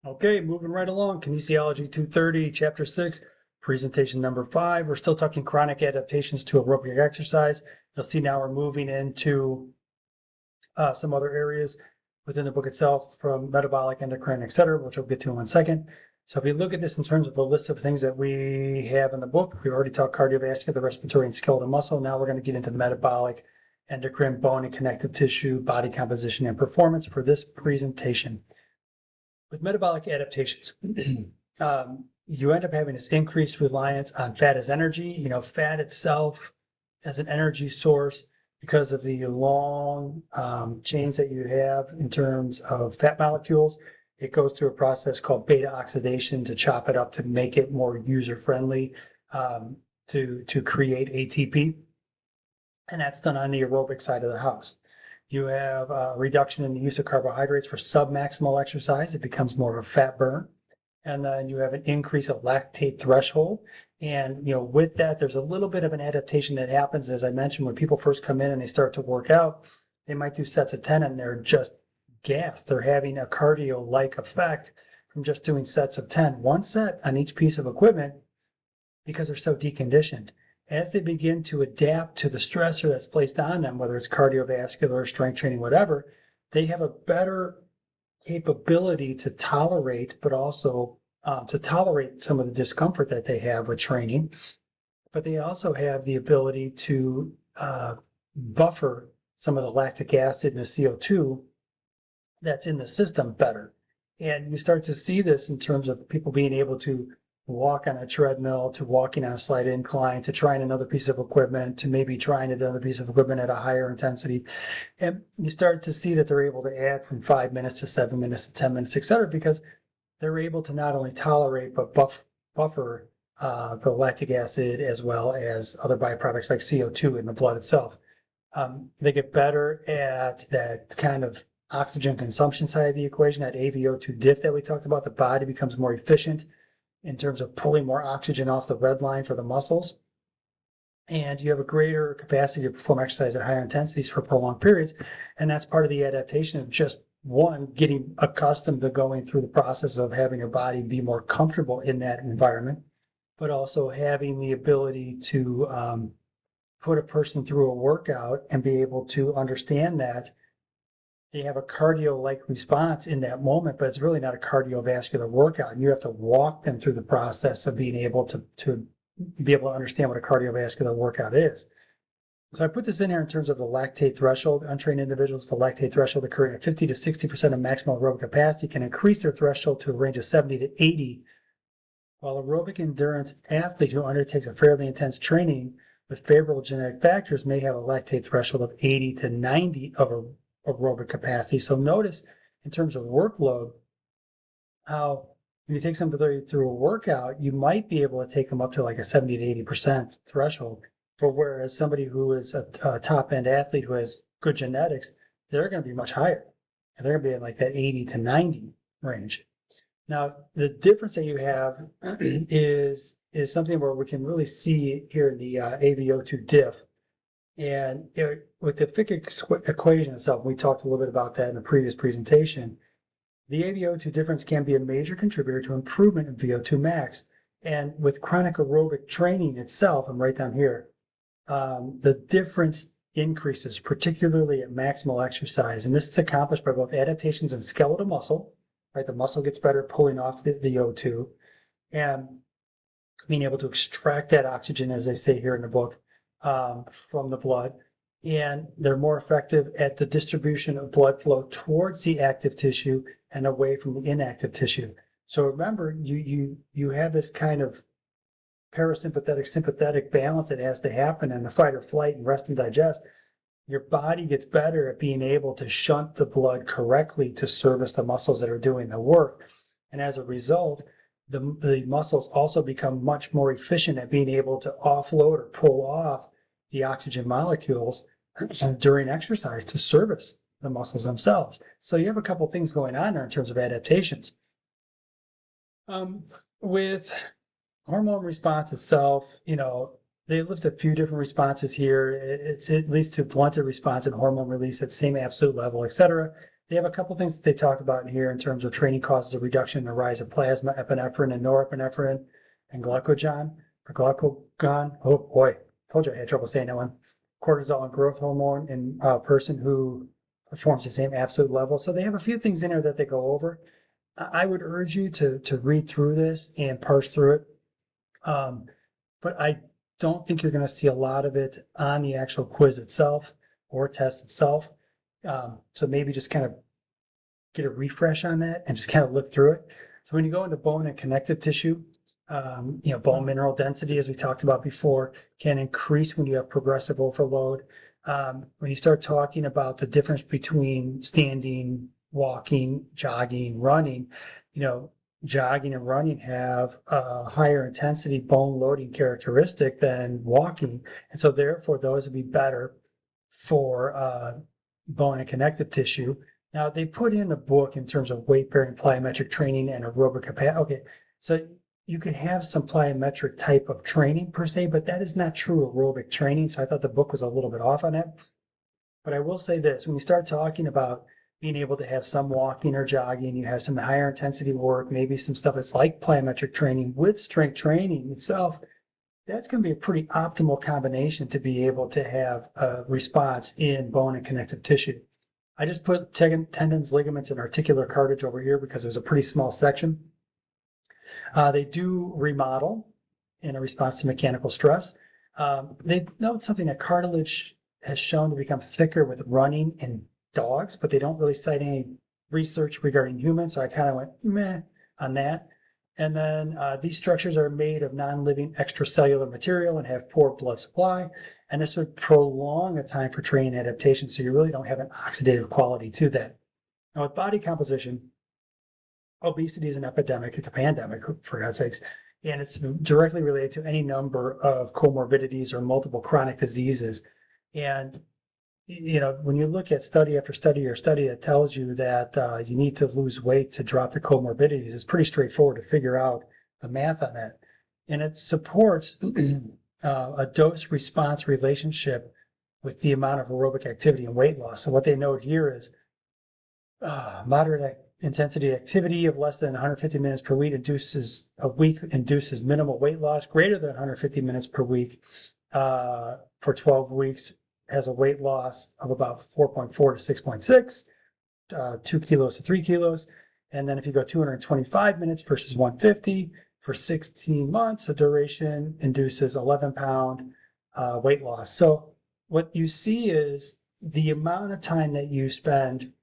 Okay, moving right along. Kinesiology 230, Chapter 6, Presentation number 5. We're still talking chronic adaptations to aerobic exercise. You'll see now we're moving into some other areas within the book itself, from metabolic, endocrine, etc., which we'll get to in 1 second. So if you look at this in terms of the list of things that we have in the book, we've already talked cardiovascular, respiratory, and skeletal muscle. Now we're going to get into metabolic, endocrine, bone and connective tissue, body composition, and performance for this presentation. With metabolic adaptations, you end up having this increased reliance on fat as energy. Fat itself as an energy source, because of the long chains that you have in terms of fat molecules. It goes through a process called beta oxidation to chop it up to make it more user-friendly, to create ATP. And that's done on the aerobic side of the house. You have a reduction in the use of carbohydrates for submaximal exercise. It becomes more of a fat burn. And then you have an increase of lactate threshold. And with that, there's a little bit of an adaptation that happens. As I mentioned, when people first come in and they start to work out, they might do sets of 10 and they're just gassed. They're having a cardio-like effect from just doing sets of 10. One set on each piece of equipment, because they're so deconditioned. As they begin to adapt to the stressor that's placed on them, whether it's cardiovascular or strength training, whatever, they have a better capability to tolerate, but also to tolerate some of the discomfort that they have with training. But they also have the ability to buffer some of the lactic acid and the CO2 that's in the system better. And you start to see this in terms of people being able to walk on a treadmill, to walking on a slight incline, to trying another piece of equipment, to maybe trying another piece of equipment at a higher intensity. And you start to see that they're able to add from 5 minutes to 7 minutes to 10 minutes, etc., because they're able to not only tolerate but buffer the lactic acid as well as other byproducts like CO2 in the blood itself. They get better at that kind of oxygen consumption side of the equation, that AVO2 diff that we talked about. The body becomes more efficient in terms of pulling more oxygen off the red line for the muscles. And you have a greater capacity to perform exercise at higher intensities for prolonged periods. And that's part of the adaptation of just getting accustomed to going through the process of having your body be more comfortable in that environment, but also having the ability to put a person through a workout and be able to understand that they have a cardio-like response in that moment, but it's really not a cardiovascular workout. You have to walk them through the process of being able to be able to understand what a cardiovascular workout is. So I put this in here in terms of the lactate threshold. Untrained individuals, the lactate threshold occurring at 50 to 60% of maximal aerobic capacity can increase their threshold to a range of 70 to 80, while aerobic endurance athlete who undertakes a fairly intense training with favorable genetic factors may have a lactate threshold of 80 to 90 of aerobic capacity. So notice in terms of workload, how when you take somebody through a workout, you might be able to take them up to like a 70 to 80% threshold. But whereas somebody who is a top-end athlete who has good genetics, they're going to be much higher. And they're going to be in like that 80 to 90 range. Now, the difference that you have is something where we can really see here in the AVO2 diff. And with the Fick equation itself, we talked a little bit about that in the previous presentation. The AVO2 difference can be a major contributor to improvement in VO2 max. And with chronic aerobic training itself, I'm right down here, the difference increases, particularly at maximal exercise. And this is accomplished by both adaptations in skeletal muscle, right? The muscle gets better at pulling off the O2 and being able to extract that oxygen, as they say here in the book, from the blood. And they're more effective at the distribution of blood flow towards the active tissue and away from the inactive tissue. So remember, you have this kind of parasympathetic sympathetic balance that has to happen in the fight or flight and rest and digest. Your body gets better at being able to shunt the blood correctly to service the muscles that are doing the work. And as a result, the muscles also become much more efficient at being able to offload or pull off the oxygen molecules during exercise to service the muscles themselves. So you have a couple things going on there in terms of adaptations. With hormone response itself, they list a few different responses here. It leads to blunted response and hormone release at same absolute level, etc. They have a couple things that they talk about in here in terms of training causes a reduction in the rise of plasma, epinephrine, and norepinephrine, and glucagon. Oh boy, told you I had trouble saying that one. Cortisol and growth hormone in a person who performs the same absolute level. So they have a few things in there that they go over. I would urge you to read through this and parse through it. But I don't think you're going to see a lot of it on the actual quiz itself or test itself. So maybe just kind of get a refresh on that and just kind of look through it. So when you go into bone and connective tissue, bone mineral density, as we talked about before, can increase when you have progressive overload. When you start talking about the difference between standing, walking, jogging, running, jogging and running have a higher intensity bone loading characteristic than walking. And so therefore those would be better for bone and connective tissue. Now they put in a book in terms of weight bearing plyometric training and aerobic capacity. Okay, so you could have some plyometric type of training per se, but that is not true aerobic training. So I thought the book was a little bit off on that. But I will say this, when you start talking about being able to have some walking or jogging, you have some higher intensity work, maybe some stuff that's like plyometric training with strength training itself, that's going to be a pretty optimal combination to be able to have a response in bone and connective tissue. I just put tendons, ligaments, and articular cartilage over here because it was a pretty small section. They do remodel in a response to mechanical stress. They note something that cartilage has shown to become thicker with running in dogs, but they don't really cite any research regarding humans, so I kind of went meh on that. And then these structures are made of non-living extracellular material and have poor blood supply, and this would prolong the time for training adaptation, so you really don't have an oxidative quality to that. Now with body composition, obesity is an epidemic, it's a pandemic, for God's sakes, and it's directly related to any number of comorbidities or multiple chronic diseases. And when you look at study after study or study that tells you that you need to lose weight to drop the comorbidities, it's pretty straightforward to figure out the math on that. And it supports a dose-response relationship with the amount of aerobic activity and weight loss. So what they note here is moderate intensity activity of less than 150 minutes per week induces minimal weight loss. Greater than 150 minutes per week for 12 weeks has a weight loss of about 4.4 to 6.6, 2 kilos to 3 kilos. And then if you go 225 minutes versus 150 for 16 months, the duration induces 11-pound weight loss. So what you see is the amount of time that you spend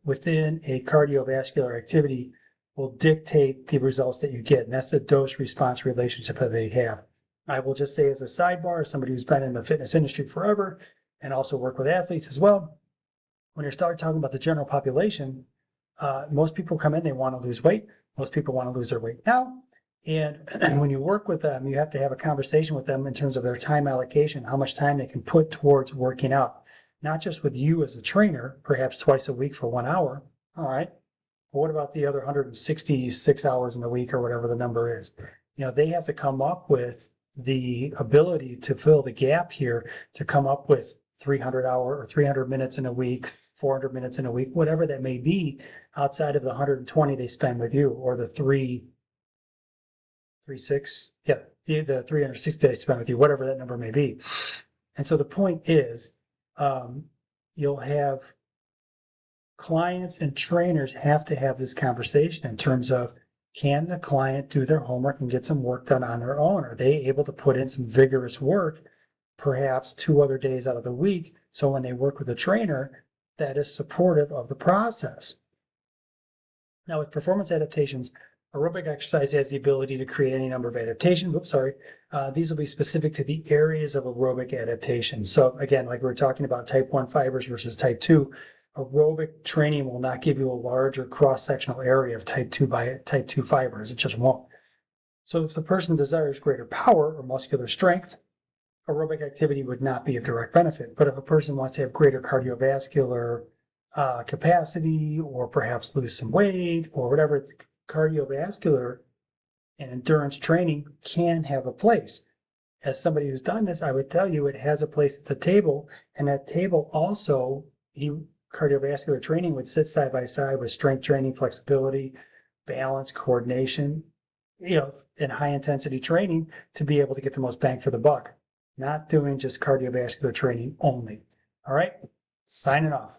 within a cardiovascular activity will dictate the results that you get. And that's the dose-response relationship that they have. I will just say as a sidebar, as somebody who's been in the fitness industry forever and also work with athletes as well, when you start talking about the general population, most people come in, they want to lose weight. Most people want to lose their weight now. And when you work with them, you have to have a conversation with them in terms of their time allocation, how much time they can put towards working out. Not just with you as a trainer, perhaps twice a week for 1 hour. All right. But what about the other 166 hours in the week or whatever the number is? They have to come up with the ability to fill the gap here, to come up with 300 hour or 300 minutes in a week, 400 minutes in a week, whatever that may be, outside of the 120 they spend with you, or the 360 they spend with you, whatever that number may be. And so the point is, you'll have clients and trainers have to have this conversation in terms of, can the client do their homework and get some work done on their own? Are they able to put in some vigorous work, perhaps 2 other days out of the week, so when they work with a trainer, that is supportive of the process? Now, with performance adaptations, aerobic exercise has the ability to create any number of adaptations. These will be specific to the areas of aerobic adaptation. So again, like we were talking about type 1 fibers versus type 2, aerobic training will not give you a larger cross-sectional area of type 2 fibers. It just won't. So if the person desires greater power or muscular strength, aerobic activity would not be of direct benefit. But if a person wants to have greater cardiovascular capacity, or perhaps lose some weight, or whatever, cardiovascular and endurance training can have a place. As somebody who's done this, I would tell you it has a place at the table, and that table also, cardiovascular training would sit side by side with strength training, flexibility, balance, coordination, and high intensity training to be able to get the most bang for the buck, not doing just cardiovascular training only. All right, signing off.